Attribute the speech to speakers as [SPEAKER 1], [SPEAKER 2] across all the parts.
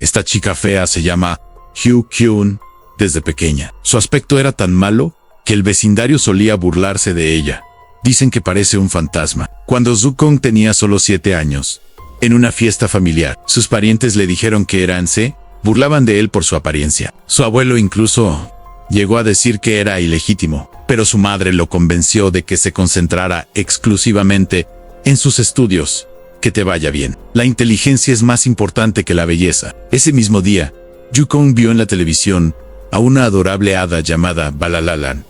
[SPEAKER 1] Esta chica fea se llama Hyu Kyun desde pequeña. Su aspecto era tan malo que el vecindario solía burlarse de ella. Dicen que parece un fantasma. Cuando Zukong tenía solo 7 años, en una fiesta familiar, sus parientes le dijeron que se burlaban de él por su apariencia. Su abuelo incluso llegó a decir que era ilegítimo, pero su madre lo convenció de que se concentrara exclusivamente en sus estudios. Que te vaya bien. La inteligencia es más importante que la belleza. Ese mismo día, Zukong vio en la televisión a una adorable hada llamada Balalalan.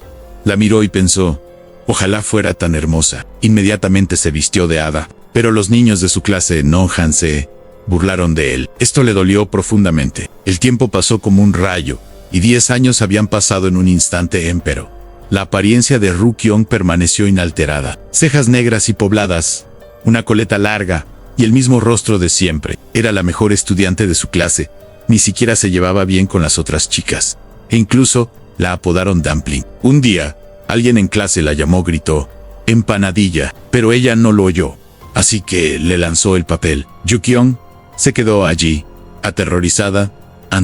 [SPEAKER 1] La miró y pensó, ojalá fuera tan hermosa. Inmediatamente se vistió de hada, pero los niños de su clase Nonhan se burlaron de él. Esto le dolió profundamente. El tiempo pasó como un rayo, y 10 años habían pasado en un instante, empero la apariencia de Rukyong permaneció inalterada. Cejas negras y pobladas, una coleta larga y el mismo rostro de siempre. Era la mejor estudiante de su clase. Ni siquiera se llevaba bien con las otras chicas. E incluso la apodaron Dumpling. Un día, alguien en clase la llamó, gritó, empanadilla, pero ella no lo oyó. Así que le lanzó el papel. Yukyong se quedó allí, aterrorizada.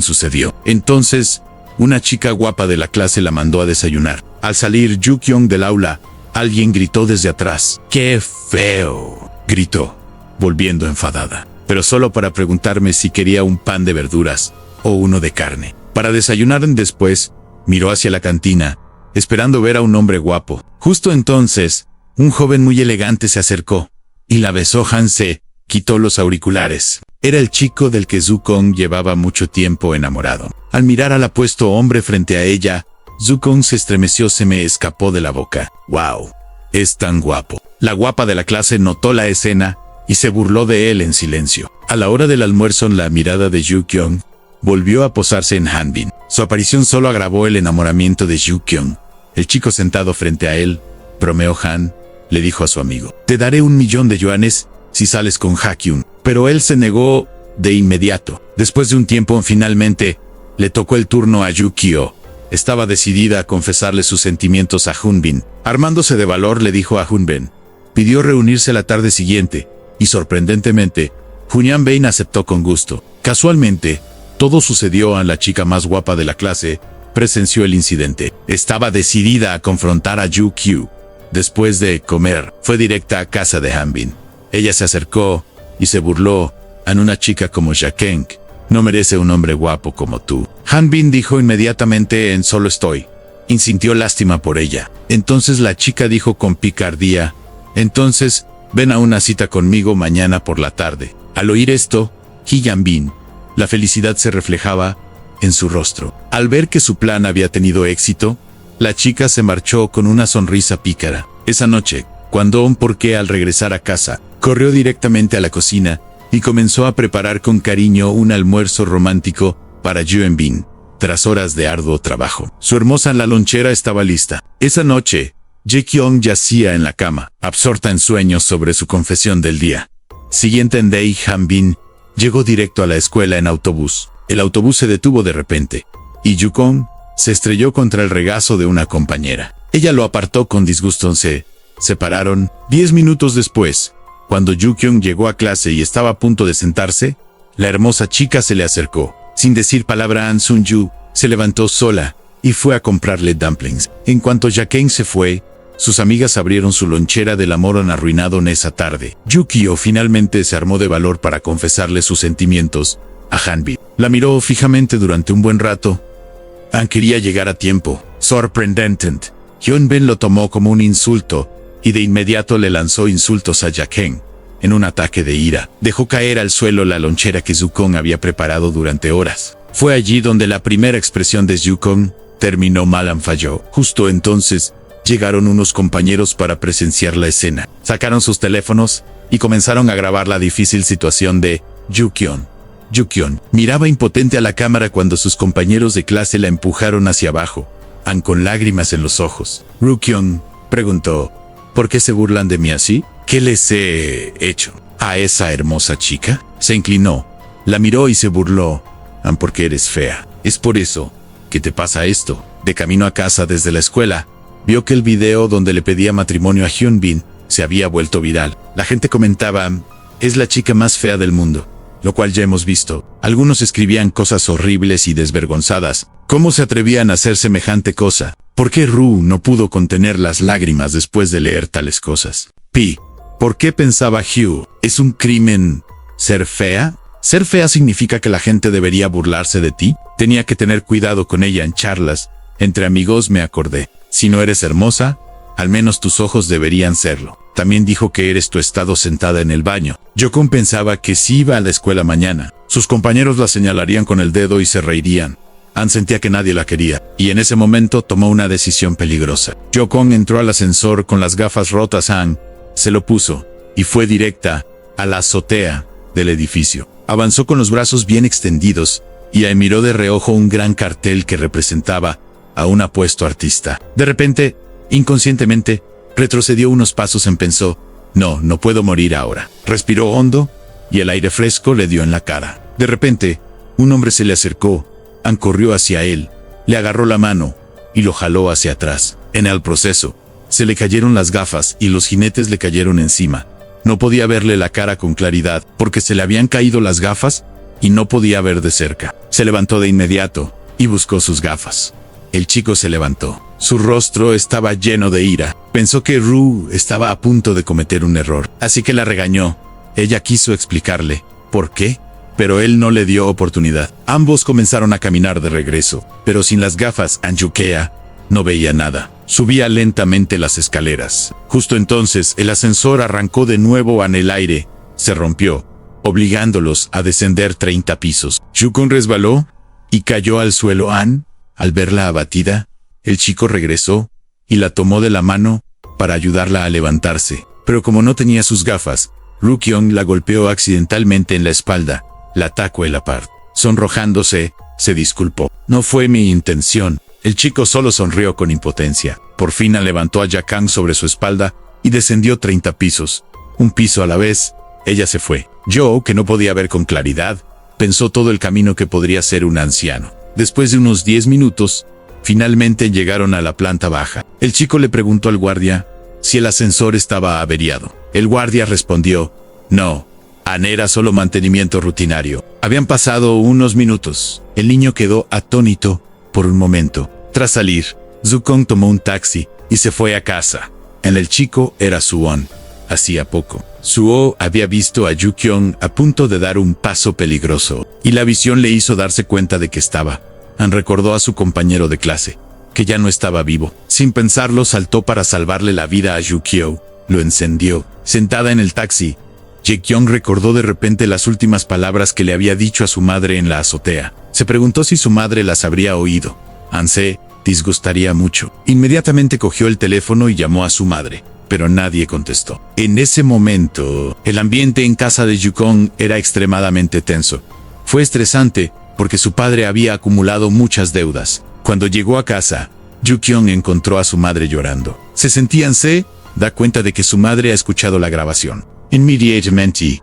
[SPEAKER 1] Sucedió. Entonces, una chica guapa de la clase la mandó a desayunar. Al salir Yukyong del aula, alguien gritó desde atrás. ¡Qué feo!, gritó, volviendo enfadada, pero solo para preguntarme si quería un pan de verduras o uno de carne. Para desayunar después, miró hacia la cantina, esperando ver a un hombre guapo. Justo entonces, un joven muy elegante se acercó y la besó. Han se quitó los auriculares. Era el chico del que Zukong llevaba mucho tiempo enamorado. Al mirar al apuesto hombre frente a ella, Zukong se estremeció. Se me escapó de la boca. ¡Wow! Es tan guapo. La guapa de la clase notó la escena y se burló de él en silencio. A la hora del almuerzo, la mirada de Yukyong volvió a posarse en Hanbin. Su aparición solo agravó el enamoramiento de Yukyong. El chico sentado frente a él, bromeó. Han le dijo a su amigo, te daré 1.000.000 de yuanes si sales con Hakyun. Pero él se negó de inmediato. Después de un tiempo, finalmente, le tocó el turno a Yukio. Estaba decidida a confesarle sus sentimientos a Hunbin. Armándose de valor, le dijo a Hunbin. Pidió reunirse la tarde siguiente, y sorprendentemente, Hunbin aceptó con gusto. Casualmente, todo sucedió a la chica más guapa de la clase. Presenció el incidente. Estaba decidida a confrontar a Yukio. Después de comer, fue directa a casa de Hanbin. Ella se acercó y se burló. A una chica como Jakeng no merece un hombre guapo como tú. Hanbin dijo inmediatamente, solo estoy. Y sintió lástima por ella. Entonces la chica dijo con picardía, entonces, ven a una cita conmigo mañana por la tarde. Al oír esto, Hanbin, la felicidad se reflejaba en su rostro. Al ver que su plan había tenido éxito, la chica se marchó con una sonrisa pícara. Esa noche, cuando porque al regresar a casa, corrió directamente a la cocina y comenzó a preparar con cariño un almuerzo romántico para Yuenbin. Tras horas de arduo trabajo, su hermosa la lonchera estaba lista. Esa noche, Jaekyong yacía en la cama, absorta en sueños sobre su confesión del día siguiente. En Day, Hanbin llegó directo a la escuela en autobús. El autobús se detuvo de repente, y Yukong se estrelló contra el regazo de una compañera. Ella lo apartó con disgusto. Se separaron. 10 minutos después, cuando Yukyong llegó a clase y estaba a punto de sentarse, la hermosa chica se le acercó. Sin decir palabra, An Sun-yu se levantó sola y fue a comprarle dumplings. En cuanto Jakeng se fue, sus amigas abrieron su lonchera del amor arruinado en esa tarde. Yukio finalmente se armó de valor para confesarle sus sentimientos a Hanbin. La miró fijamente durante un buen rato. An quería llegar a tiempo. Sorprendente. Hyunbin lo tomó como un insulto y de inmediato le lanzó insultos a Jakeng. En un ataque de ira, dejó caer al suelo la lonchera que Zukong había preparado durante horas. Fue allí donde la primera expresión de Zukong terminó mal. Falló. Justo entonces, llegaron unos compañeros para presenciar la escena. Sacaron sus teléfonos y comenzaron a grabar la difícil situación de Yukyong. Yukyong miraba impotente a la cámara cuando sus compañeros de clase la empujaron hacia abajo, An con lágrimas en los ojos. Rukyong preguntó, ¿por qué se burlan de mí así? ¿Qué les he hecho a esa hermosa chica? Se inclinó, la miró y se burló. An, porque eres fea. Es por eso que te pasa esto. De camino a casa desde la escuela, vio que el video donde le pedía matrimonio a Hyunbin se había vuelto viral. La gente comentaba, es la chica más fea del mundo. lo cual ya hemos visto. Algunos escribían cosas horribles y desvergonzadas. ¿Cómo se atrevían a hacer semejante cosa? ¿Por qué Rue no pudo contener las lágrimas después de leer tales cosas? ¿Por qué pensaba Hugh? ¿Es un crimen ser fea? ¿Ser fea significa que la gente debería burlarse de ti? Tenía que tener cuidado con ella en charlas. Entre amigos me acordé. Si no eres hermosa, al menos tus ojos deberían serlo. También dijo que eres tu estado sentada en el baño. Yukon pensaba que si iba a la escuela mañana, sus compañeros la señalarían con el dedo y se reirían. Ann sentía que nadie la quería, y en ese momento tomó una decisión peligrosa. Yukon entró al ascensor con las gafas rotas. Ann se lo puso, y fue directa a la azotea del edificio. Avanzó con los brazos bien extendidos, y ahí miró de reojo un gran cartel que representaba a un apuesto artista. De repente, inconscientemente, retrocedió unos pasos y pensó, no puedo morir ahora. Respiró hondo, y el aire fresco le dio en la cara. De repente, un hombre se le acercó. Ann corrió hacia él, le agarró la mano, y lo jaló hacia atrás. En el proceso, se le cayeron las gafas y los jinetes le cayeron encima. No podía verle la cara con claridad, porque se le habían caído las gafas, y no podía ver de cerca. Se levantó de inmediato, y buscó sus gafas. El chico se levantó. Su rostro estaba lleno de ira. Pensó que Rue estaba a punto de cometer un error, así que la regañó. Ella quiso explicarle por qué, pero él no le dio oportunidad. Ambos comenzaron a caminar de regreso, pero sin las gafas, Anjukea no veía nada. Subía lentamente las escaleras. Justo entonces, el ascensor arrancó de nuevo en el aire. Se rompió, obligándolos a descender 30 pisos. Yukon resbaló y cayó al suelo. Ann, al verla abatida, el chico regresó y la tomó de la mano para ayudarla a levantarse. Pero como no tenía sus gafas, Roo-kyung la golpeó accidentalmente en la espalda. La atacó a la par. Sonrojándose, se disculpó. No fue mi intención. El chico solo sonrió con impotencia. Por fin levantó a Jack-Kang sobre su espalda y descendió 30 pisos. Un piso a la vez, ella se fue. Joe, que no podía ver con claridad, pensó todo el camino que podría ser un anciano. Después de unos 10 minutos, finalmente llegaron a la planta baja. El chico le preguntó al guardia si el ascensor estaba averiado. El guardia respondió, no. Ann era solo mantenimiento rutinario. Habían pasado unos minutos. El niño quedó atónito por un momento. Tras salir, Zukong tomó un taxi y se fue a casa. El chico era Suwon. Hacía poco, Suho había visto a Yu-kyung a punto de dar un paso peligroso, y la visión le hizo darse cuenta de que estaba. Ann recordó a su compañero de clase, que ya no estaba vivo. Sin pensarlo, saltó para salvarle la vida a Yu-kyo. Lo encendió. Sentada en el taxi, Jae-kyung recordó de repente las últimas palabras que le había dicho a su madre en la azotea. Se preguntó si su madre las habría oído. Ann se disgustaría mucho. Inmediatamente cogió el teléfono y llamó a su madre, pero nadie contestó. En ese momento, el ambiente en casa de Yukon era extremadamente tenso. Fue estresante, porque su padre había acumulado muchas deudas. Cuando llegó a casa, Yu-kyung encontró a su madre llorando. Se da cuenta de que su madre ha escuchado la grabación. Inmediatamente,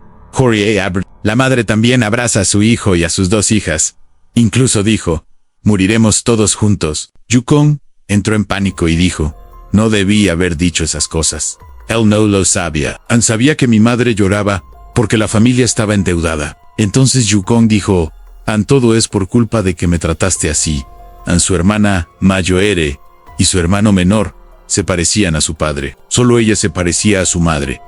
[SPEAKER 1] la madre también abraza a su hijo y a sus 2 hijas. Incluso dijo, moriremos todos juntos. Yukon entró en pánico y dijo, no debí haber dicho esas cosas. Él no lo sabía. Ann sabía que mi madre lloraba porque la familia estaba endeudada. Entonces Yukon dijo, Ann, todo es por culpa de que me trataste así. Ann, su hermana Mayoere y su hermano menor se parecían a su padre. Solo ella se parecía a su madre.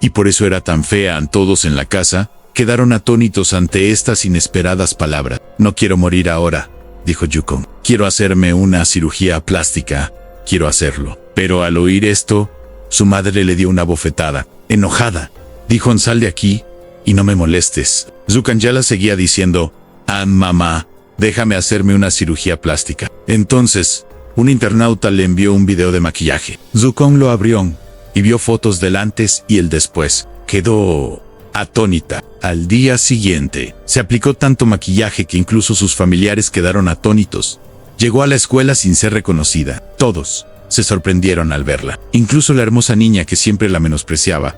[SPEAKER 1] Y por eso era tan fea. Ann, todos en la casa quedaron atónitos ante estas inesperadas palabras. No quiero morir ahora, dijo Yukon. Quiero hacerme una cirugía plástica. Quiero hacerlo. Pero al oír esto, su madre le dio una bofetada. Enojada, dijo, sal de aquí y no me molestes. Zukanyala seguía diciendo, mamá, déjame hacerme una cirugía plástica. Entonces, un internauta le envió un video de maquillaje. Zukong lo abrió y vio fotos del antes y el después. Quedó atónita. Al día siguiente, se aplicó tanto maquillaje que incluso sus familiares quedaron atónitos. Llegó a la escuela sin ser reconocida. Todos se sorprendieron al verla. Incluso la hermosa niña que siempre la menospreciaba.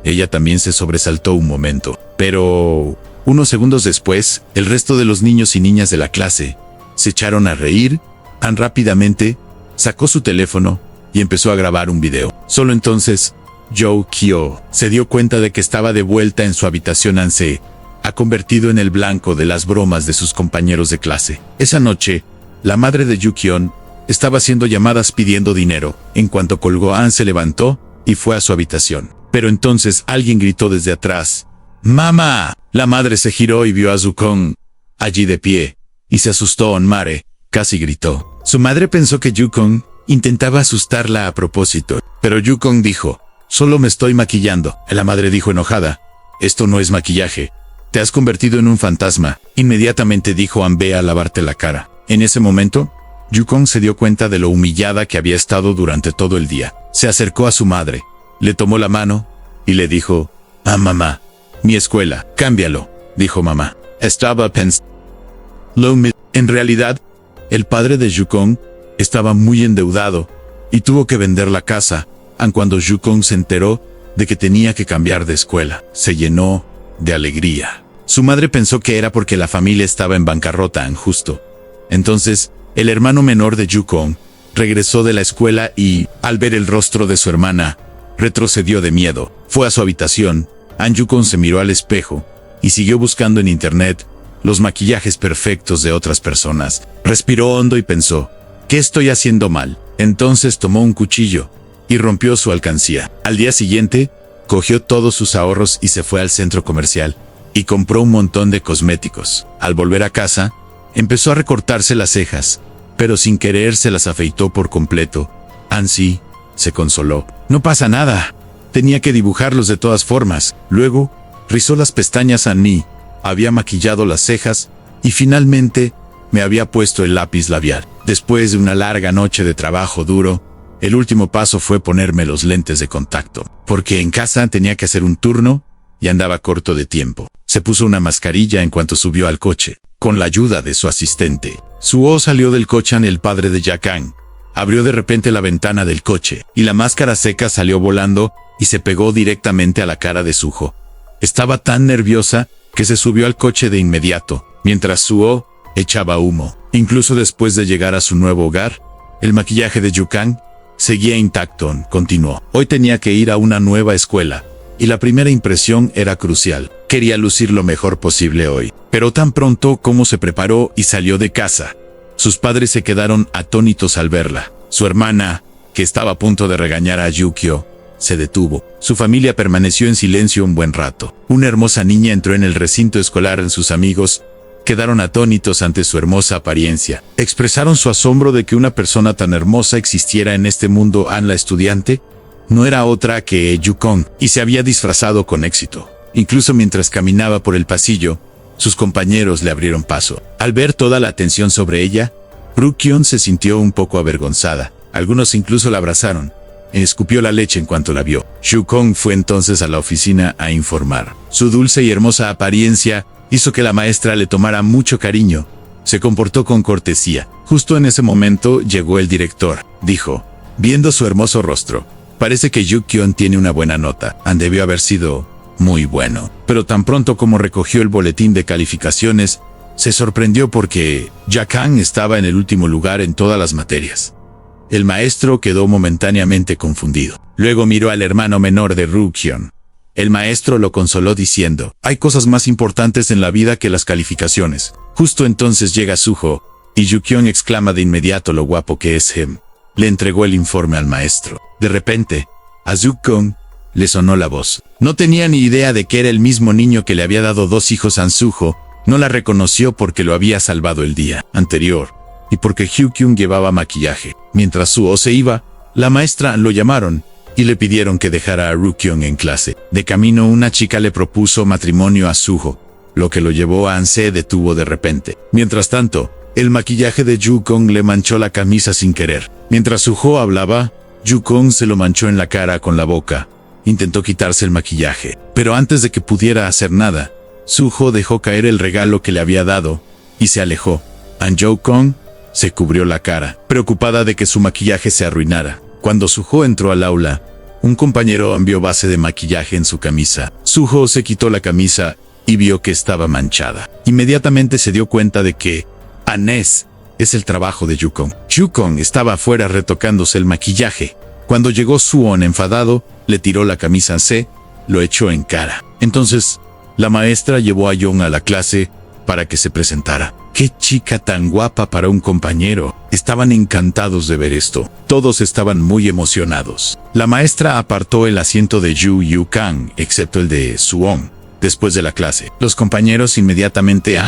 [SPEAKER 1] Ella también se sobresaltó un momento. Pero unos segundos después, el resto de los niños y niñas de la clase se echaron a reír. Ann rápidamente sacó su teléfono y empezó a grabar un video. Solo entonces, Joe Kyo se dio cuenta de que estaba de vuelta en su habitación. Ann se ha convertido en el blanco de las bromas de sus compañeros de clase. Esa noche, la madre de Yu-Kyun estaba haciendo llamadas pidiendo dinero. En cuanto colgó, An se levantó y fue a su habitación. Pero entonces alguien gritó desde atrás: ¡Mamá! La madre se giró y vio a Yu-Kyun allí de pie, y se asustó. Onmare casi gritó. Su madre pensó que Yu-Kyun intentaba asustarla a propósito, pero Yu-Kyun dijo: «Solo me estoy maquillando». La madre dijo enojada: «Esto no es maquillaje. Te has convertido en un fantasma». Inmediatamente dijo An: «Ve a lavarte la cara». En ese momento, Yu-Kyun se dio cuenta de lo humillada que había estado durante todo el día. Se acercó a su madre, le tomó la mano y le dijo: «Ah, mamá, mi escuela, cámbialo», dijo mamá. Estaba pensando. En realidad, el padre de Yu-Kyun estaba muy endeudado y tuvo que vender la casa. Cuando Yu-Kyun se enteró de que tenía que cambiar de escuela, se llenó de alegría. Su madre pensó que era porque la familia estaba en bancarrota justo. Entonces, el hermano menor de Yu-Kyun regresó de la escuela y, al ver el rostro de su hermana, retrocedió de miedo. Fue a su habitación. Yu-Kyun se miró al espejo y siguió buscando en internet los maquillajes perfectos de otras personas. Respiró hondo y pensó: ¿qué estoy haciendo mal? Entonces tomó un cuchillo y rompió su alcancía. Al día siguiente, cogió todos sus ahorros y se fue al centro comercial y compró un montón de cosméticos. Al volver a casa, empezó a recortarse las cejas, pero sin querer se las afeitó por completo. Ansi se consoló: «No pasa nada. Tenía que dibujarlos de todas formas». Luego, rizó las pestañas. Annie había maquillado las cejas y finalmente me había puesto el lápiz labial. Después de una larga noche de trabajo duro, el último paso fue ponerme los lentes de contacto, porque en casa tenía que hacer un turno y andaba corto de tiempo. Se puso una mascarilla en cuanto subió al coche, con la ayuda de su asistente. Suho salió del coche. El padre de Jack-An abrió de repente la ventana del coche y la máscara seca salió volando y se pegó directamente a la cara de Suho. Estaba tan nerviosa que se subió al coche de inmediato, mientras Suho echaba humo. Incluso después de llegar a su nuevo hogar, el maquillaje de Yu-Kyun seguía intacto. Continuó: «Hoy tenía que ir a una nueva escuela, y la primera impresión era crucial. Quería lucir lo mejor posible hoy». Pero tan pronto como se preparó y salió de casa, sus padres se quedaron atónitos al verla. Su hermana, que estaba a punto de regañar a Yu-Kyo, se detuvo. Su familia permaneció en silencio un buen rato. Una hermosa niña entró en el recinto escolar. Sus amigos quedaron atónitos ante su hermosa apariencia. Expresaron su asombro de que una persona tan hermosa existiera en este mundo. An, la estudiante, no era otra que Yu-Kyun, y se había disfrazado con éxito. Incluso mientras caminaba por el pasillo, sus compañeros le abrieron paso. Al ver toda la atención sobre ella, Ru-Kyun se sintió un poco avergonzada. Algunos incluso la abrazaron. Escupió la leche en cuanto la vio. Yu-Kyun fue entonces a la oficina a informar. Su dulce y hermosa apariencia hizo que la maestra le tomara mucho cariño. Se comportó con cortesía. Justo en ese momento llegó el director. Dijo, viendo su hermoso rostro: «Parece que Yu-Kyun tiene una buena nota». An debió haber sido muy bueno. Pero tan pronto como recogió el boletín de calificaciones, se sorprendió porque Jack-An estaba en el último lugar en todas las materias. El maestro quedó momentáneamente confundido. Luego miró al hermano menor de Ru-Kyun. El maestro lo consoló diciendo: «Hay cosas más importantes en la vida que las calificaciones». Justo entonces llega Suho, y Yu-Kyun exclama de inmediato lo guapo que es Hem. Le entregó el informe al maestro. De repente, a Yu-Kyun le sonó la voz. No tenía ni idea de que era el mismo niño que le había dado 2 hijos a Suho. No la reconoció porque lo había salvado el día anterior, y porque Yu-Kyun llevaba maquillaje. Mientras Suho se iba, la maestra lo llamaron y le pidieron que dejara a Ru-Kyun en clase. De camino, una chica le propuso matrimonio a Suho, lo que lo llevó a An. Se detuvo de repente. Mientras tanto, el maquillaje de Yu-Kyun le manchó la camisa sin querer. Mientras Suho hablaba, Yu-Kyun se lo manchó en la cara con la boca. Intentó quitarse el maquillaje, pero antes de que pudiera hacer nada, Suho dejó caer el regalo que le había dado y se alejó. An Yu-Kyun se cubrió la cara, preocupada de que su maquillaje se arruinara. Cuando Suho entró al aula, un compañero envió base de maquillaje en su camisa. Suho se quitó la camisa y vio que estaba manchada. Inmediatamente se dio cuenta de que es el trabajo de Yu-Kyun. Yu-Kyun estaba afuera retocándose el maquillaje. Cuando llegó Suho enfadado, le tiró la camisa a Se, lo echó en cara. Entonces, La maestra llevó a Jong a la clase para que se presentara. ¡Qué chica tan guapa para un compañero! Estaban encantados de ver esto. Todos estaban muy emocionados. La maestra apartó el asiento de Yu Kang, excepto el de Suwon, después de la clase. Los compañeros inmediatamente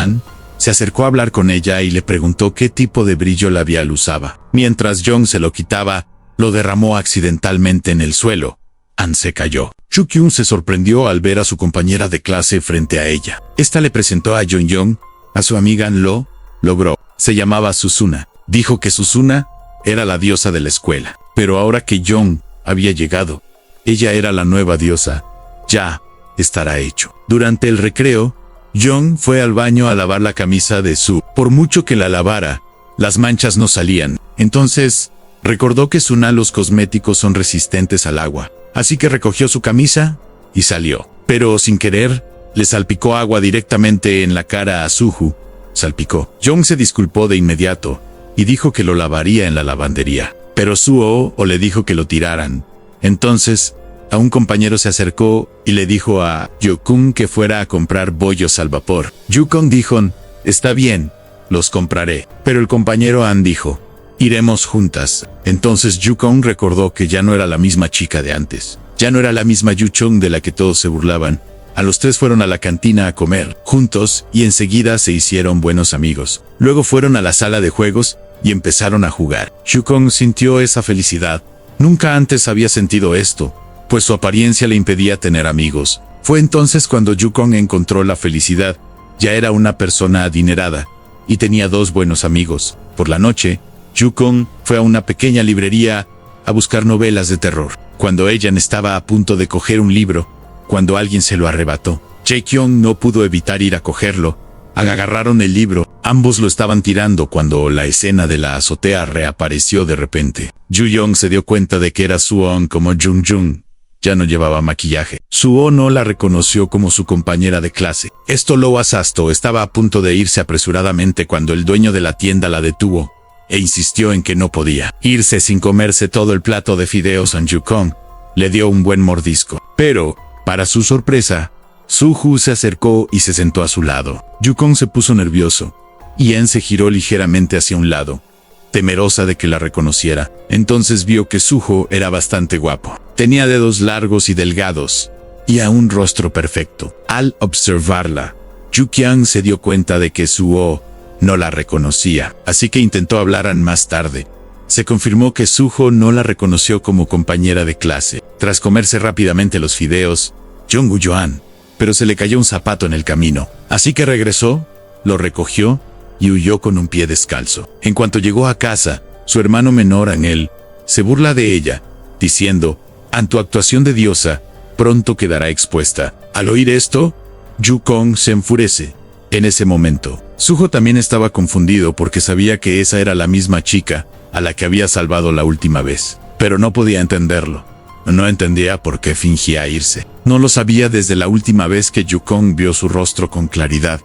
[SPEAKER 1] se acercó a hablar con ella y le preguntó qué tipo de brillo labial usaba. Mientras Jong se lo quitaba, lo derramó accidentalmente en el suelo. An se cayó. Ju-kyun se sorprendió al ver a su compañera de clase frente a ella. Esta le presentó a Jong a su amiga An logró. Se llamaba Suzuna. Dijo que Suzuna era la diosa de la escuela. Pero ahora que Jong había llegado, ella era la nueva diosa. Ya estará hecho. Durante el recreo, Jong fue al baño a lavar la camisa de Su. Por mucho que la lavara, las manchas no salían. Entonces, recordó que los cosméticos son resistentes al agua. Así que recogió su camisa y salió. Pero sin querer, le salpicó agua directamente en la cara a Suju. Salpicó. Jong se disculpó de inmediato y dijo que lo lavaría en la lavandería. Pero Suo le dijo que lo tiraran. Entonces, a un compañero se acercó y le dijo a Yukong que fuera a comprar bollos al vapor. Yukong dijo, está bien, los compraré. Pero el compañero An dijo, iremos juntas. Entonces Yukong recordó que ya no era la misma chica de antes. Ya no era la misma Yuchong de la que todos se burlaban. A los tres fueron a la cantina a comer juntos y enseguida se hicieron buenos amigos. Luego fueron a la sala de juegos y empezaron a jugar. Yukong sintió esa felicidad. Nunca antes había sentido esto, pues su apariencia le impedía tener amigos. Fue entonces cuando Yukong encontró la felicidad. Ya era una persona adinerada y tenía 2 buenos amigos. Por la noche, Yukong fue a una pequeña librería a buscar novelas de terror. Cuando ella estaba a punto de coger un libro, cuando alguien se lo arrebató, Jae-kyung no pudo evitar ir a cogerlo. Agarraron el libro. Ambos lo estaban tirando cuando la escena de la azotea reapareció de repente. Ju-young se dio cuenta de que era Suwon como Jung-jung. Ya no llevaba maquillaje. Suo no la reconoció como su compañera de clase. Esto lo asustó. Estaba a punto de irse apresuradamente cuando el dueño de la tienda la detuvo e insistió en que no podía irse sin comerse todo el plato de fideos. Yukong le dio un buen mordisco. Pero, para su sorpresa, Suju se acercó y se sentó a su lado. Yukong se puso nervioso y An se giró ligeramente hacia un lado, temerosa de que la reconociera. Entonces vio que Sujo era bastante guapo. Tenía dedos largos y delgados, y a un rostro perfecto. Al observarla, Yu-kyung se dio cuenta de que Suho no la reconocía, así que intentó hablar más tarde. Se confirmó que Suho no la reconoció como compañera de clase. Tras comerse rápidamente los fideos, Jong huyó a An, pero se le cayó un zapato en el camino. Así que regresó, lo recogió y huyó con un pie descalzo. En cuanto llegó a casa, su hermano menor Angel se burla de ella, diciendo, An, tu actuación de diosa pronto quedará expuesta. Al oír esto, Yukong se enfurece. En ese momento, Suho también estaba confundido porque sabía que esa era la misma chica a la que había salvado la última vez, pero no podía entenderlo. No entendía por qué fingía irse. No lo sabía desde la última vez que Yukong vio su rostro con claridad.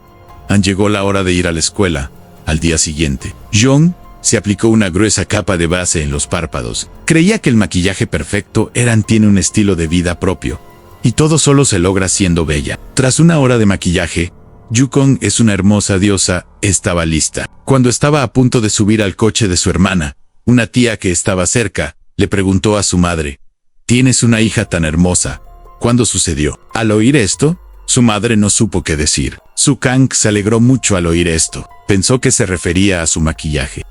[SPEAKER 1] Llegó la hora de ir a la escuela. Al día siguiente, Jong se aplicó una gruesa capa de base en los párpados. Creía que el maquillaje perfecto tiene un estilo de vida propio, y todo solo se logra siendo bella. Tras una hora de maquillaje, Yukong es una hermosa diosa, estaba lista. Cuando estaba a punto de subir al coche de su hermana, una tía que estaba cerca le preguntó a su madre, «¿Tienes una hija tan hermosa? ¿Cuándo sucedió?» Al oír esto, su madre no supo qué decir. Su Kang se alegró mucho al oír esto. Pensó que se refería a su maquillaje.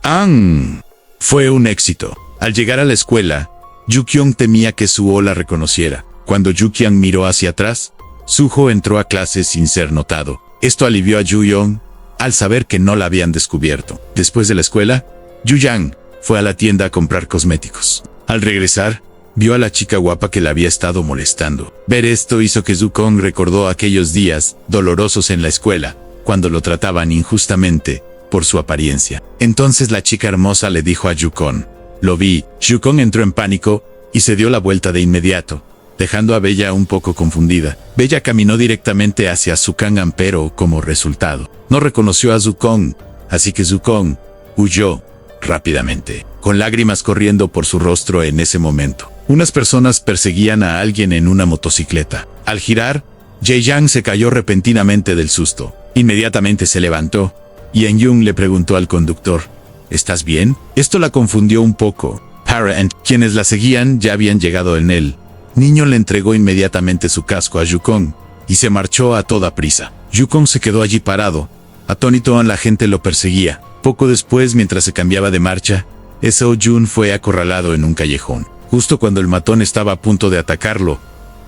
[SPEAKER 1] Fue un éxito. Al llegar a la escuela, Yu-kyung temía que Suho la reconociera. Cuando Yu-kyung miró hacia atrás, Suho entró a clase sin ser notado. Esto alivió a Yu-young al saber que no la habían descubierto. Después de la escuela, Yu-yang fue a la tienda a comprar cosméticos. Al regresar, vio a la chica guapa que la había estado molestando. Ver esto hizo que Yukong recordó aquellos días dolorosos en la escuela, cuando lo trataban injustamente por su apariencia. Entonces la chica hermosa le dijo a Yukong, «Lo vi». Yukong entró en pánico y se dio la vuelta de inmediato, dejando a Bella un poco confundida. Bella caminó directamente hacia Yukong, pero como resultado, no reconoció a Yukong, así que Yukong huyó rápidamente, con lágrimas corriendo por su rostro en ese momento. Unas personas perseguían a alguien en una motocicleta. Al girar, Jae-young se cayó repentinamente del susto. Inmediatamente se levantó, y En-jung le preguntó al conductor, ¿estás bien? Esto la confundió un poco. Para y quienes la seguían ya habían llegado en él. Niño le entregó inmediatamente su casco a Yukong, y se marchó a toda prisa. Yukong se quedó allí parado. Atónito, la gente lo perseguía. Poco después, mientras se cambiaba de marcha, Seo-jun fue acorralado en un callejón. Justo cuando el matón estaba a punto de atacarlo,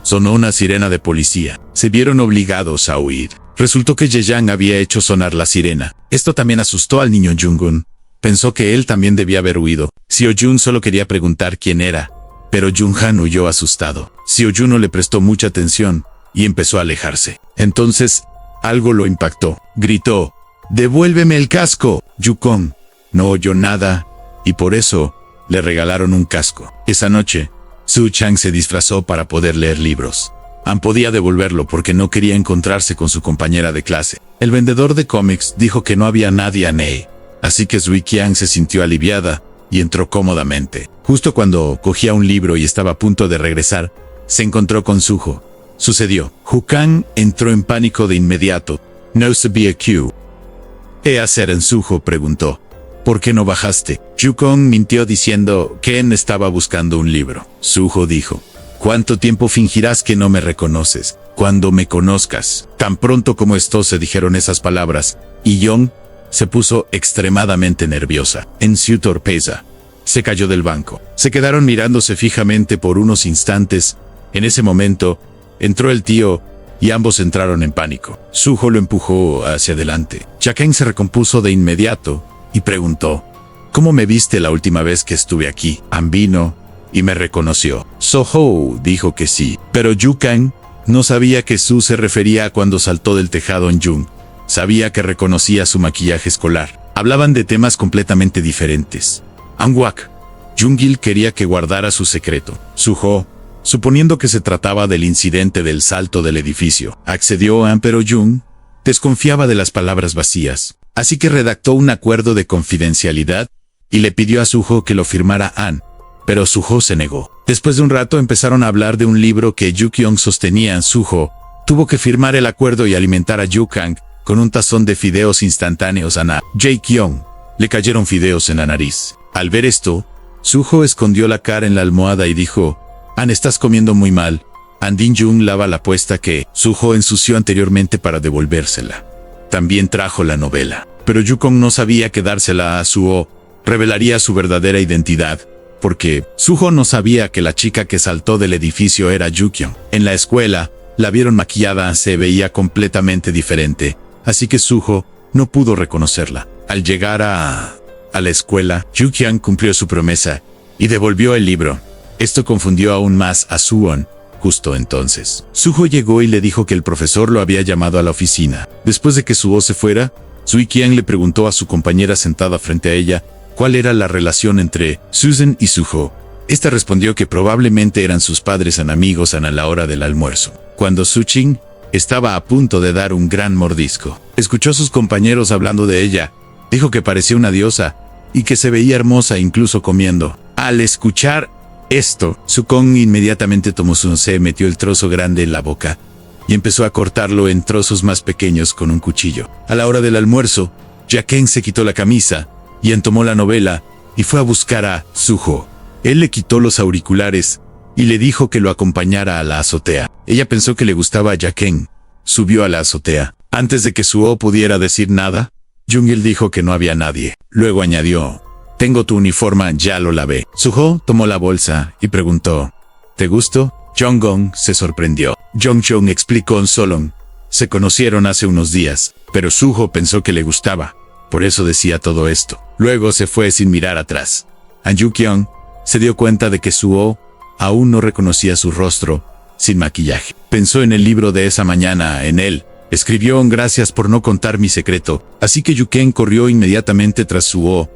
[SPEAKER 1] sonó una sirena de policía. Se vieron obligados a huir. Resultó que Jae-young había hecho sonar la sirena. Esto también asustó al niño Jung-gun. Pensó que él también debía haber huido. Seo-jun solo quería preguntar quién era, pero Jung-han huyó asustado. Seo-jun no le prestó mucha atención y empezó a alejarse. Entonces, algo lo impactó. Gritó, «¡Devuélveme el casco!». Yukong no oyó nada y por eso le regalaron un casco. Esa noche, Su-chang se disfrazó para poder leer libros. Han podía devolverlo porque no quería encontrarse con su compañera de clase. El vendedor de cómics dijo que no había nadie a Ney, así que Sui-kiang se sintió aliviada y entró cómodamente. Justo cuando cogía un libro y estaba a punto de regresar, se encontró con Suho. Sucedió. Hu-kang entró en pánico de inmediato. No sabía qué hacer en Suho, preguntó. ¿Por qué no bajaste? Yukong mintió diciendo que Ken estaba buscando un libro. Suho dijo, ¿cuánto tiempo fingirás que no me reconoces? Cuando me conozcas. Tan pronto como esto se dijeron esas palabras, y Young se puso extremadamente nerviosa. En su torpeza, se cayó del banco. Se quedaron mirándose fijamente por unos instantes. En ese momento, entró el tío, y ambos entraron en pánico. Suho lo empujó hacia adelante. Jae-young se recompuso de inmediato y preguntó, ¿cómo me viste la última vez que estuve aquí? Han vino y me reconoció. Soho dijo que sí, pero Yukong no sabía que Su se refería a cuando saltó del tejado en Jung. Sabía que reconocía su maquillaje escolar. Hablaban de temas completamente diferentes. Angwak, Jung-il quería que guardara su secreto. Suho, suponiendo que se trataba del incidente del salto del edificio, accedió a, pero Jung desconfiaba de las palabras vacías. Así que redactó un acuerdo de confidencialidad y le pidió a Suho que lo firmara An, pero Suho se negó. Después de un rato empezaron a hablar de un libro que Yu-kyung sostenía. Suho tuvo que firmar el acuerdo y alimentar a Yu-kang con un tazón de fideos instantáneos. A Jae-kyung le cayeron fideos en la nariz. Al ver esto, Suho escondió la cara en la almohada y dijo, An, estás comiendo muy mal. Andin-jung lava la apuesta que Suho ensució anteriormente para devolvérsela. También trajo la novela. Pero Yukong no sabía que dársela a Suho revelaría su verdadera identidad, porque Suho no sabía que la chica que saltó del edificio era Yu-kyung. En la escuela, la vieron maquillada, se veía completamente diferente, así que Suho no pudo reconocerla. Al llegar a la escuela, Yu-kyung cumplió su promesa y devolvió el libro. Esto confundió aún más a Suwon. Justo entonces, Suho llegó y le dijo que el profesor lo había llamado a la oficina. Después de que Suho se fuera, Sui-kiang le preguntó a su compañera sentada frente a ella cuál era la relación entre Susan y Suho. Esta respondió que probablemente eran sus padres amigos a la hora del almuerzo. Cuando Su-ching estaba a punto de dar un gran mordisco, escuchó a sus compañeros hablando de ella. Dijo que parecía una diosa y que se veía hermosa incluso comiendo. Al escuchar esto, Su-kong inmediatamente tomó su once, metió el trozo grande en la boca y empezó a cortarlo en trozos más pequeños con un cuchillo. A la hora del almuerzo, Jae-young se quitó la camisa y entomó la novela y fue a buscar a Suho. Él le quitó los auriculares y le dijo que lo acompañara a la azotea. Ella pensó que le gustaba a Jae-young. Subió a la azotea. Antes de que Suho pudiera decir nada, Jung-il dijo que no había nadie. Luego añadió, «Tengo tu uniforme, ya lo lavé». Suho tomó la bolsa y preguntó, «¿Te gustó?». Jong-gon se sorprendió. Jong-chong explicó en Solon. Se conocieron hace unos días, pero Suho pensó que le gustaba. Por eso decía todo esto. Luego se fue sin mirar atrás. An Yu-kyung se dio cuenta de que Suho aún no reconocía su rostro sin maquillaje. Pensó en el libro de esa mañana, en él. Escribió, «Gracias por no contar mi secreto». Así que Yu-kang corrió inmediatamente tras Suho,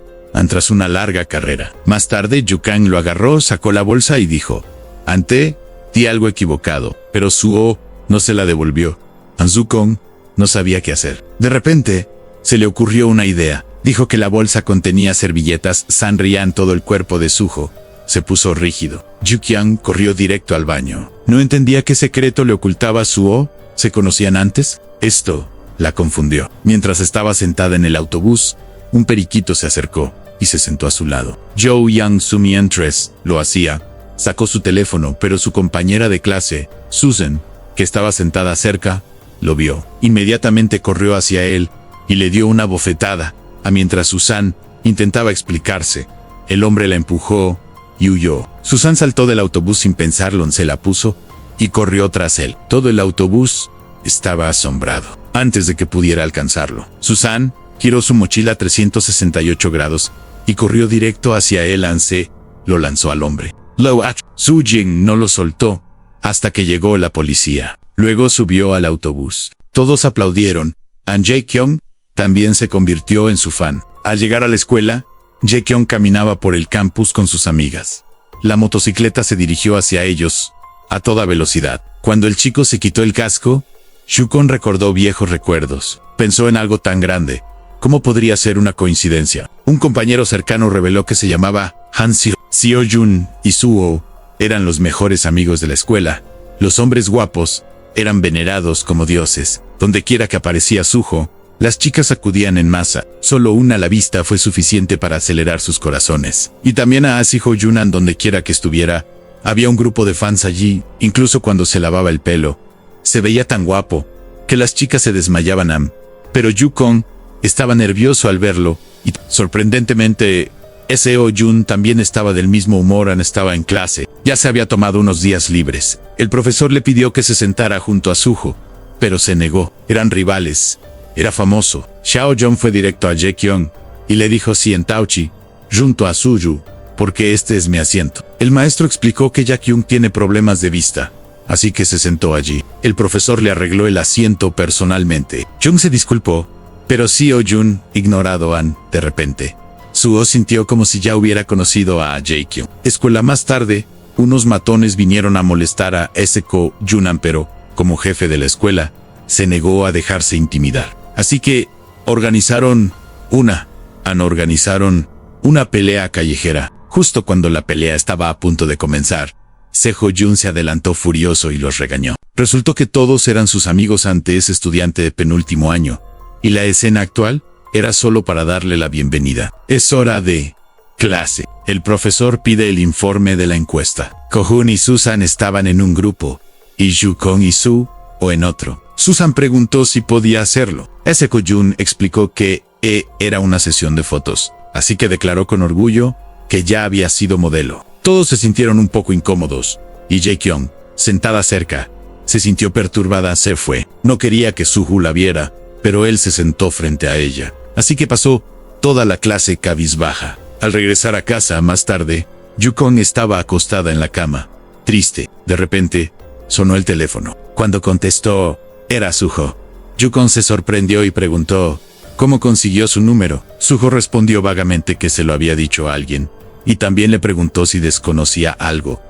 [SPEAKER 1] tras una larga carrera. Más tarde, Yu-kang lo agarró, sacó la bolsa y dijo, «Ante, di algo equivocado», pero Suho no se la devolvió. An Su-kong no sabía qué hacer. De repente, se le ocurrió una idea. Dijo que la bolsa contenía servilletas. Sonrían todo el cuerpo de Suho se puso rígido. Yu-kyung corrió directo al baño. No entendía qué secreto le ocultaba a Suho, ¿Se conocían antes? Esto la confundió. Mientras estaba sentada en el autobús, un periquito se acercó y se sentó a su lado. Joe Young, su mientras lo hacía, sacó su teléfono, pero su compañera de clase, Susan, que estaba sentada cerca, lo vio. Inmediatamente corrió hacia él y le dio una bofetada, mientras Susan intentaba explicarse. El hombre la empujó y huyó. Susan saltó del autobús sin pensarlo, se la puso y corrió tras él. Todo el autobús estaba asombrado antes de que pudiera alcanzarlo. Susan giró su mochila 368 grados y corrió directo hacia él. Lo lanzó al hombre. Su Jing no lo soltó hasta que llegó la policía. Luego subió al autobús. Todos aplaudieron. Jae-kyung también se convirtió en su fan. Al llegar a la escuela, Jae-kyung caminaba por el campus con sus amigas. La motocicleta se dirigió hacia ellos a toda velocidad. Cuando el chico se quitó el casco, Shukon recordó viejos recuerdos. Pensó en algo tan grande. ¿Cómo podría ser una coincidencia? Un compañero cercano reveló que se llamaba Han Seo-jun y Suho eran los mejores amigos de la escuela. Los hombres guapos eran venerados como dioses. Donde quiera que aparecía Suho, las chicas acudían en masa. Solo una a la vista fue suficiente para acelerar sus corazones. Y también a Asiho Yunan, donde quiera que estuviera, había un grupo de fans allí, incluso cuando se lavaba el pelo. Se veía tan guapo que las chicas se desmayaban. Pero Yukon estaba nervioso al verlo y, sorprendentemente, Seo Jun también estaba del mismo humor. Estaba en clase. Ya se había tomado unos días libres. El profesor le pidió que se sentara junto a Suho, pero se negó. Eran rivales. Era famoso. Xiao Jong fue directo a Jae-kyung y le dijo: siéntate junto a Suyu, porque este es mi asiento. El maestro explicó que Jae-kyung tiene problemas de vista, así que se sentó allí. El profesor le arregló el asiento personalmente. Jung se disculpó, pero Seo Jun ignorado de repente. Suho sintió como si ya hubiera conocido a Jae-kyung. Escuela más tarde, unos matones vinieron a molestar a Seo Junan, pero, como jefe de la escuela, se negó a dejarse intimidar. Así que organizaron una pelea callejera. Justo cuando la pelea estaba a punto de comenzar, Seo Jun se adelantó furioso y los regañó. Resultó que todos eran sus amigos ese estudiante de penúltimo año, y la escena actual era solo para darle la bienvenida. Es hora de clase. El profesor pide el informe de la encuesta. Kohun y Susan estaban en un grupo, y Yukon y Su en otro. Susan preguntó si podía hacerlo. Seo Jun explicó que era una sesión de fotos, así que declaró con orgullo que ya había sido modelo. Todos se sintieron un poco incómodos, y Jae-kyung, sentada cerca, se sintió perturbada. Se fue. No quería que Suho la viera, pero él se sentó frente a ella. Así que pasó toda la clase cabizbaja. Al regresar a casa más tarde, Yukon estaba acostada en la cama, triste. De repente, sonó el teléfono. Cuando contestó, era Suho. Yukon se sorprendió y preguntó cómo consiguió su número. Suho respondió vagamente que se lo había dicho a alguien, y también le preguntó si desconocía algo.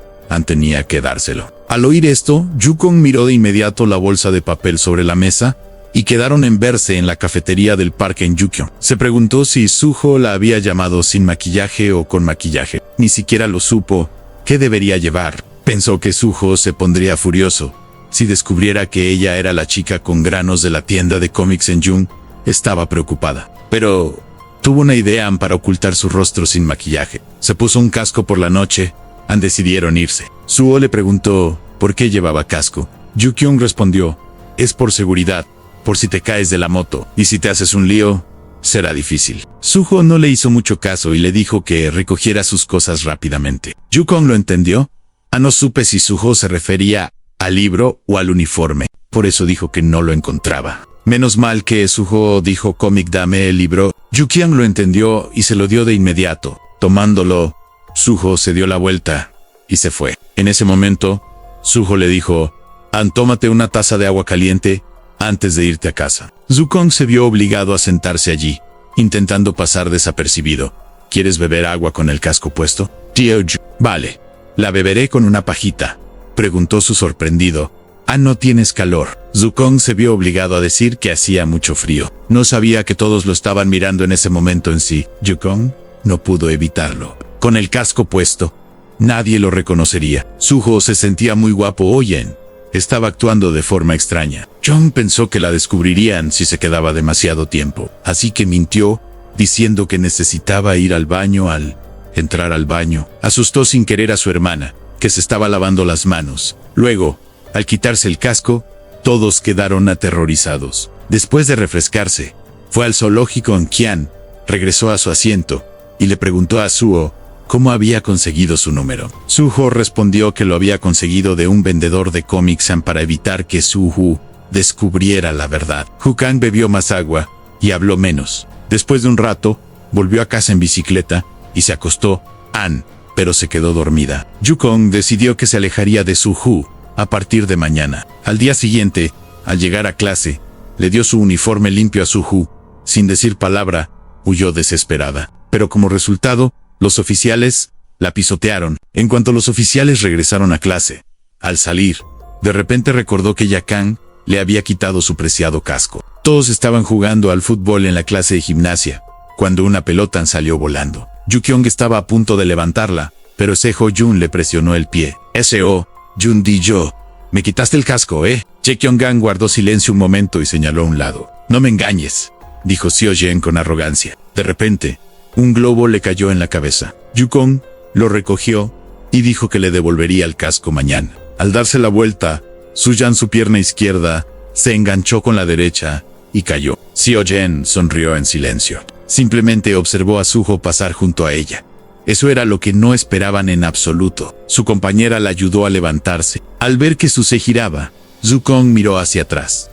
[SPEAKER 1] Tenía que dárselo. Al oír esto, Yukon miró de inmediato la bolsa de papel sobre la mesa, y quedaron en verse en la cafetería del parque en Yukon. Se preguntó si Suho la había llamado sin maquillaje o con maquillaje. Ni siquiera lo supo. ¿Qué debería llevar? Pensó que Suho se pondría furioso si descubriera que ella era la chica con granos de la tienda de cómics en Jung. Estaba preocupada, pero tuvo una idea para ocultar su rostro sin maquillaje. Se puso un casco por la noche. Decidieron irse. Suho le preguntó por qué llevaba casco. Yukyung respondió: es por seguridad, por si te caes de la moto, y si te haces un lío, será difícil. Suho no le hizo mucho caso y le dijo que recogiera sus cosas rápidamente. Yukon lo entendió. No supe si Suho se refería al libro o al uniforme, por eso dijo que no lo encontraba. Menos mal que Suho dijo: cómic, dame el libro. Yukyung lo entendió y se lo dio de inmediato. Tomándolo, Suho se dio la vuelta y se fue. En ese momento, Suho le dijo: tómate una taza de agua caliente antes de irte a casa. Yukon se vio obligado a sentarse allí, intentando pasar desapercibido. ¿Quieres beber agua con el casco puesto? Vale. ¿La beberé con una pajita?, preguntó su sorprendido. ¿No tienes calor? Yukon se vio obligado a decir que hacía mucho frío. No sabía que todos lo estaban mirando en ese momento en sí. Yukon no pudo evitarlo. Con el casco puesto, nadie lo reconocería. Suho se sentía muy guapo. Oyen, estaba actuando de forma extraña. Jung pensó que la descubrirían si se quedaba demasiado tiempo, así que mintió, diciendo que necesitaba ir al baño. Al entrar al baño, asustó sin querer a su hermana, que se estaba lavando las manos. Luego, al quitarse el casco, todos quedaron aterrorizados. Después de refrescarse, fue al zoológico en Qian, regresó a su asiento y le preguntó a Suho cómo había conseguido su número. Suho respondió que lo había conseguido de un vendedor de cómics para evitar que Suho descubriera la verdad. Jukang bebió más agua y habló menos. Después de un rato, volvió a casa en bicicleta y se acostó, pero se quedó dormida. Yukong decidió que se alejaría de Suho a partir de mañana. Al día siguiente, al llegar a clase, le dio su uniforme limpio a Suho. Sin decir palabra, huyó desesperada. Pero como resultado, los oficiales la pisotearon. En cuanto los oficiales regresaron a clase, al salir, de repente recordó que Yakang le había quitado su preciado casco. Todos estaban jugando al fútbol en la clase de gimnasia, cuando una pelota salió volando. Yukyong estaba a punto de levantarla, pero Seho Jun le presionó el pie. S.O. Jun Di-yo, me quitaste el casco, ¿eh? Chekyong-gang guardó silencio un momento y señaló a un lado. No me engañes, dijo Seo-jen con arrogancia. De repente, un globo le cayó en la cabeza. Yukong lo recogió y dijo que le devolvería el casco mañana. Al darse la vuelta, Suyan, su pierna izquierda, se enganchó con la derecha y cayó. Seo-jen sonrió en silencio. Simplemente observó a Suho pasar junto a ella. Eso era lo que no esperaban en absoluto. Su compañera la ayudó a levantarse. Al ver que Su se giraba, Zukong miró hacia atrás.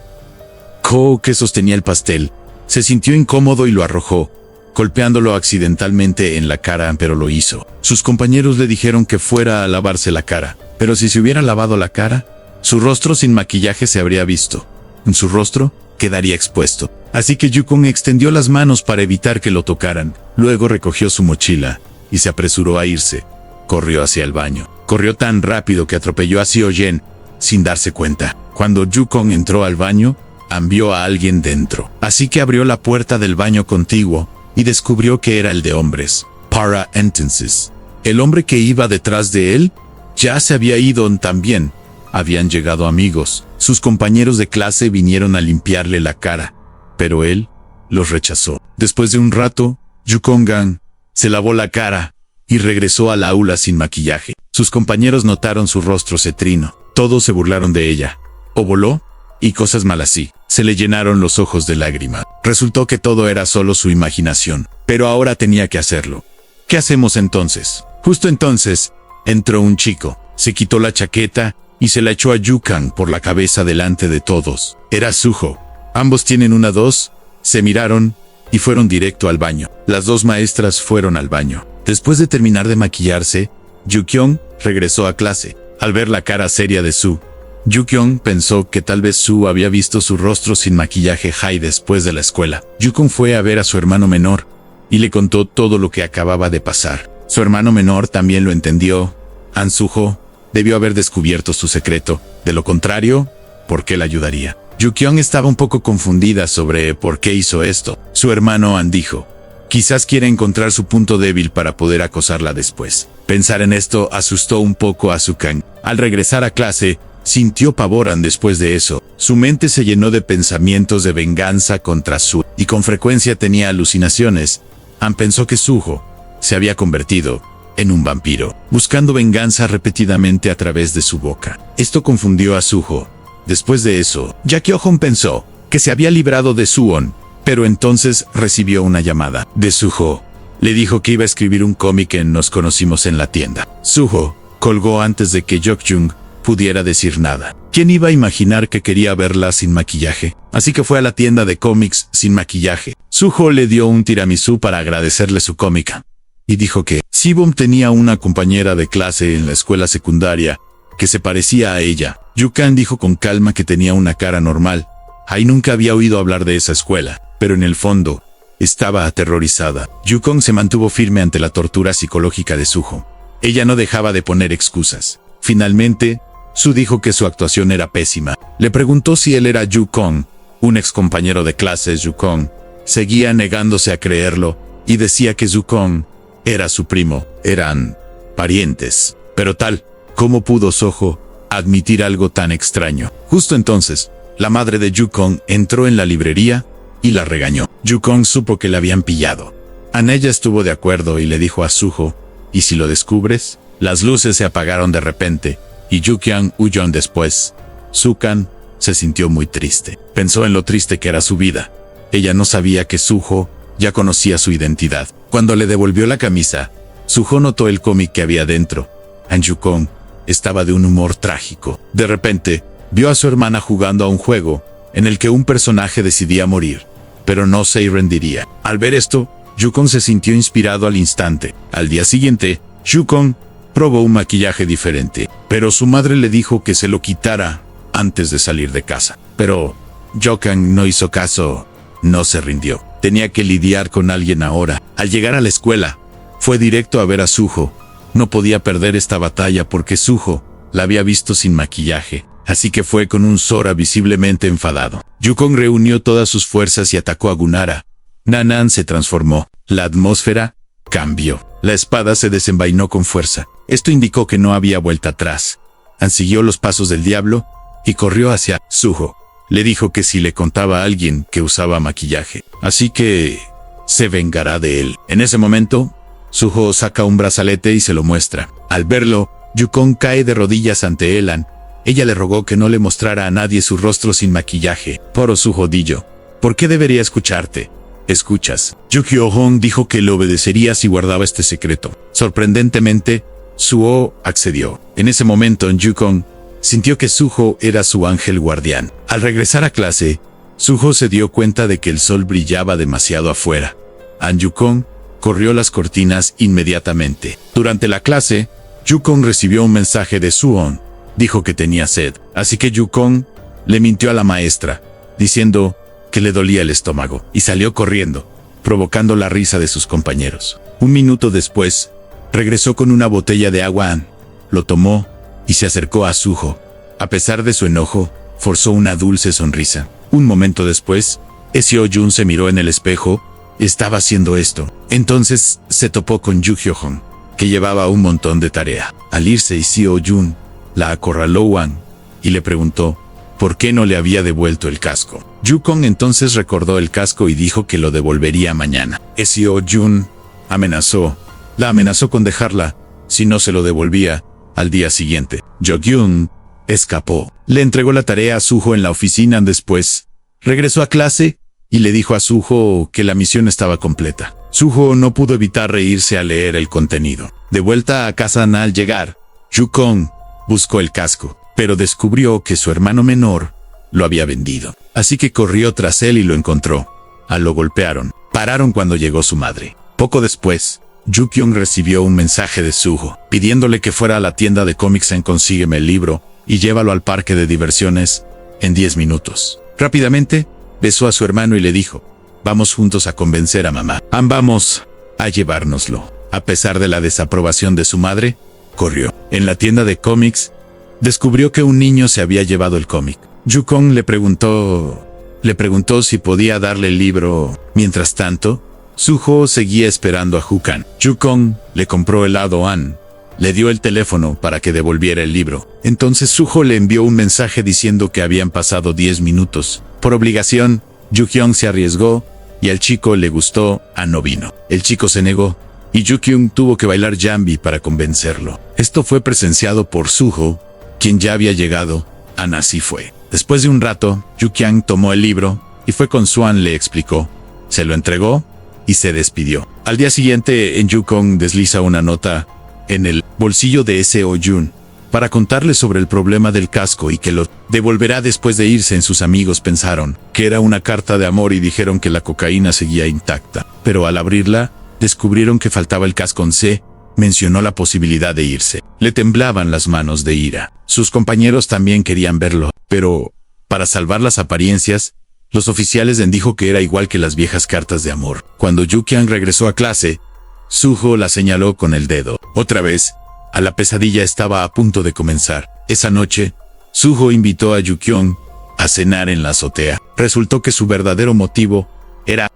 [SPEAKER 1] Ko, que sostenía el pastel, se sintió incómodo y lo arrojó, golpeándolo accidentalmente en la cara, pero lo hizo. Sus compañeros le dijeron que fuera a lavarse la cara, pero si se hubiera lavado la cara, su rostro sin maquillaje se habría visto. En su rostro quedaría expuesto. Así que Yukong extendió las manos para evitar que lo tocaran. Luego recogió su mochila y se apresuró a irse. Corrió hacia el baño. Corrió tan rápido que atropelló a Seo-jen sin darse cuenta. Cuando Yukong entró al baño, vio a alguien dentro. Así que abrió la puerta del baño contiguo y descubrió que era el de hombres. Para entonces, el hombre que iba detrás de él ya se había ido también. Habían llegado amigos. Sus compañeros de clase vinieron a limpiarle la cara, pero él los rechazó. Después de un rato, Yukong-gang se lavó la cara y regresó al aula sin maquillaje. Sus compañeros notaron su rostro cetrino. Todos se burlaron de ella. O voló, y cosas malas así. Se le llenaron los ojos de lágrimas. Resultó que todo era solo su imaginación, pero ahora tenía que hacerlo. ¿Qué hacemos entonces? Justo entonces, entró un chico. Se quitó la chaqueta y se la echó a Yukong por la cabeza delante de todos. Era Suho. Ambos tienen una 2, se miraron y fueron directo al baño. Las dos maestras fueron al baño. Después de terminar de maquillarse, Yukyong regresó a clase. Al ver la cara seria de Su, Yukyong pensó que tal vez Su había visto su rostro sin maquillaje después de la escuela. Yukong fue a ver a su hermano menor y le contó todo lo que acababa de pasar. Su hermano menor también lo entendió. An Suho debió haber descubierto su secreto. De lo contrario, ¿por qué la ayudaría? Yukyong estaba un poco confundida sobre por qué hizo esto. Su hermano An dijo, quizás quiere encontrar su punto débil para poder acosarla después. Pensar en esto asustó un poco a Zukang. Al regresar a clase, sintió pavor después de eso. Su mente se llenó de pensamientos de venganza contra Su, y con frecuencia tenía alucinaciones. An pensó que Suho se había convertido en un vampiro, buscando venganza repetidamente a través de su boca. Esto confundió a Suho. Después de eso, Yakyo-hon pensó que se había librado de Suwon, pero entonces recibió una llamada de Suho. Le dijo que iba a escribir un cómic en Nos conocimos en la tienda. Suho colgó antes de que Yok-jung pudiera decir nada. ¿Quién iba a imaginar que quería verla sin maquillaje? Así que fue a la tienda de cómics sin maquillaje. Suho le dio un tiramisú para agradecerle su cómica. Y dijo que Sibum tenía una compañera de clase en la escuela secundaria que se parecía a ella. Yukong dijo con calma que tenía una cara normal. Ai nunca había oído hablar de esa escuela, pero en el fondo estaba aterrorizada. Yukong se mantuvo firme ante la tortura psicológica de Suho. Ella no dejaba de poner excusas. Finalmente, Su dijo que su actuación era pésima. Le preguntó si él era Yukong, un ex compañero de clases. Yukong seguía negándose a creerlo y decía que Yukong era su primo. Eran parientes. Pero tal como pudo Soho admitir algo tan extraño. Justo entonces, la madre de Yukong entró en la librería y la regañó. Yukong supo que la habían pillado. Ella estuvo de acuerdo y le dijo a Suho, ¿y si lo descubres? Las luces se apagaron de repente y Yukyang huyó después. Sukan se sintió muy triste. Pensó en lo triste que era su vida. Ella no sabía que Suho ya conocía su identidad. Cuando le devolvió la camisa, Suho notó el cómic que había dentro. Yukong estaba de un humor trágico. De repente, vio a su hermana jugando a un juego en el que un personaje decidía morir, pero no se rendiría. Al ver esto, Yukong se sintió inspirado al instante. Al día siguiente, Yukong probó un maquillaje diferente, pero su madre le dijo que se lo quitara antes de salir de casa. Pero Yukong no hizo caso, no se rindió. Tenía que lidiar con alguien ahora. Al llegar a la escuela, fue directo a ver a Suho. No podía perder esta batalla porque Suho la había visto sin maquillaje, así que fue con un Sora visiblemente enfadado. Yukong reunió todas sus fuerzas y atacó a Gunara. Nanan se transformó. La atmósfera cambió. La espada se desenvainó con fuerza. Esto indicó que no había vuelta atrás. Siguió los pasos del diablo y corrió hacia Suho. Le dijo que si le contaba a alguien que usaba maquillaje, así que se vengará de él. En ese momento, Suho saca un brazalete y se lo muestra. Al verlo, Yukong cae de rodillas ante Elan. Ella le rogó que no le mostrara a nadie su rostro sin maquillaje. Poro Suho Dillo, ¿por qué debería escucharte? Escuchas. Yukio-hong dijo que le obedecería si guardaba este secreto. Sorprendentemente, Suho accedió. En ese momento, Yukong sintió que Suho era su ángel guardián. Al regresar a clase, Suho se dio cuenta de que el sol brillaba demasiado afuera. Yukong corrió las cortinas inmediatamente. Durante la clase, Yukong recibió un mensaje de Suon. Dijo que tenía sed, así que Yukong le mintió a la maestra, diciendo que le dolía el estómago, y salió corriendo, provocando la risa de sus compañeros. Un minuto después, regresó con una botella de agua. Lo tomó y se acercó a Suho. A pesar de su enojo, forzó una dulce sonrisa. Un momento después, Seo-jun se miró en el espejo. Estaba haciendo esto. Entonces se topó con Yukio-hong, que llevaba un montón de tarea. Al irse, Seo-jun la acorraló y le preguntó por qué no le había devuelto el casco. Yukong entonces recordó el casco y dijo que lo devolvería mañana. Seo-jun la amenazó con dejarla si no se lo devolvía al día siguiente. Jo-gyun escapó. Le entregó la tarea a Suho en la oficina. Después, regresó a clase y le dijo a Suho que la misión estaba completa. Suho no pudo evitar reírse al leer el contenido. De vuelta a casa, al llegar, Yukong buscó el casco, pero descubrió que su hermano menor lo había vendido. Así que corrió tras él y lo encontró. Lo golpearon. Pararon cuando llegó su madre. Poco después, Yukyong recibió un mensaje de Suho, pidiéndole que fuera a la tienda de cómics en Consígueme el libro y llévalo al parque de diversiones en 10 minutos. Rápidamente, besó a su hermano y le dijo, vamos juntos a convencer a mamá. Vamos a llevárnoslo. A pesar de la desaprobación de su madre, corrió. En la tienda de cómics, descubrió que un niño se había llevado el cómic. Yukong le preguntó si podía darle el libro. Mientras tanto, Suho seguía esperando a Hukan. Yukong le compró helado le dio el teléfono para que devolviera el libro. Entonces Suho le envió un mensaje diciendo que habían pasado 10 minutos. Por obligación, Yukyong se arriesgó y al chico le gustó. No vino. El chico se negó y Yukyong tuvo que bailar jambi para convencerlo. Esto fue presenciado por Suho, quien ya había llegado. Así fue. Después de un rato, Yukyang tomó el libro y fue con Swan. Le explicó, se lo entregó y se despidió. Al día siguiente, Yukong desliza una nota en el bolsillo de Seo-jun para contarle sobre el problema del casco y que lo devolverá después de irse. Sus amigos pensaron que era una carta de amor y dijeron que la cocaína seguía intacta. Pero al abrirla, descubrieron que faltaba el casco. Mencionó la posibilidad de irse. Le temblaban las manos de ira. Sus compañeros también querían verlo, pero para salvar las apariencias, los oficiales dijo que era igual que las viejas cartas de amor. Cuando Yukyang regresó a clase, Suho la señaló con el dedo. Otra vez, la pesadilla estaba a punto de comenzar. Esa noche, Suho invitó a Yukyong a cenar en la azotea. Resultó que su verdadero motivo era